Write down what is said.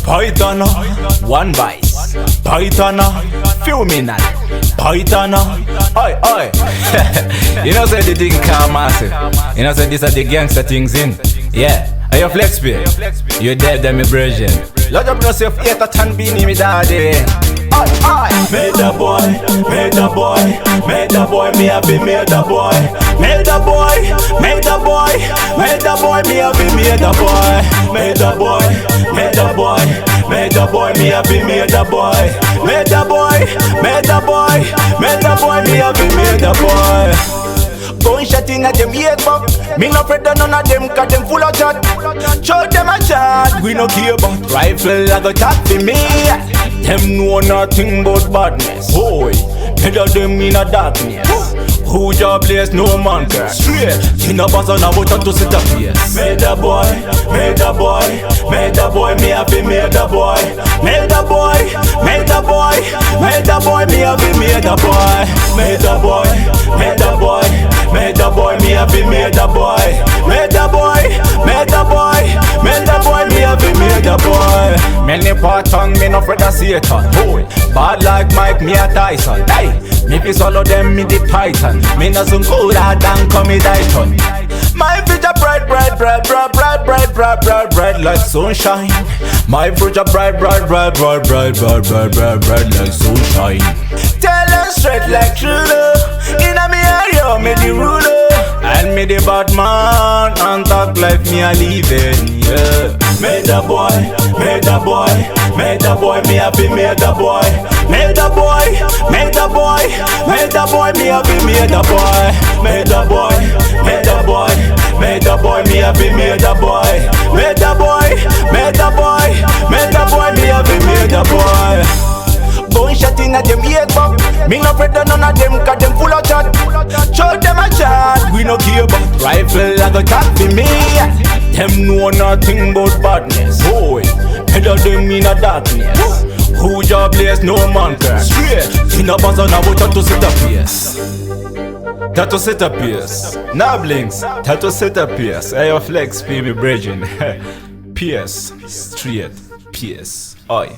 Python, one vice. Python, few minutes. Python, oi, oi. You know, say the thing come massive. You know, say this are the gangster things in. Yeah. Are you flex pay? You dead, them version. Lord of yourself, yet a tan beanie me daddy. Made the boy, made the boy, made the boy, me happy, made the boy. Made the boy, made the boy, made the boy, me happy, made the boy. Made the boy, made the boy, made the boy, me happy, made the boy. Made the boy, made the boy, made the boy, me happy, made the boy. Gunshot in at them head back. Me no afraid of none of them, cause them full of chat. Show them a chat, we no care about rifle, I go chat for me. Them know nothing but badness. Boy, better them in a darkness. Who job place, no man can. Straight, in a bus on a boat to set a place. Made the boy, made the boy, made the boy, me happy, made the boy. Made the boy, made the boy, made the boy, me happy, made the boy. Made the boy, made the boy, made the boy, me happy, made the boy. Made the boy, made the boy, made the boy, me happy, made the boy. Many part tongue, me no afraid of Satan. Boy, bad like Mike, me a Tyson. Hey, me fi swallow them, me the Python. Me no some cooler than come me Dyson. My future bright, bright, bright, bright, bright, bright, bright, bright, bright like sunshine. My future bright, bright, bright, bright, bright, bright, bright, bright, bright like sunshine. Tell them straight like true love. Inna me area, me the ruler. And me the bad man, and talk like me a leaving, yeah. Made the boy, made the boy, made the boy, me happy, made the boy. Made the boy, made the boy, made the boy, me happy, made the boy. Made the boy, made the boy, made the boy, me happy, made the boy. Made the boy, made the boy, made the boy, me happy, made the boy. Gunshot in at them head back. Me no afraid of none of them, cause them full of chat. Show them a chat, we no care about rifle, I go chat for me. Them know nothing but badness. Boy, better them in a darkness. Who job place, no man can. Straight, in a bus on a boat to set a pace. That to set a pace. Now blinks, that to set a pace. Hey, your flex, baby, bridging. Pierce, straight, pierce. Oi.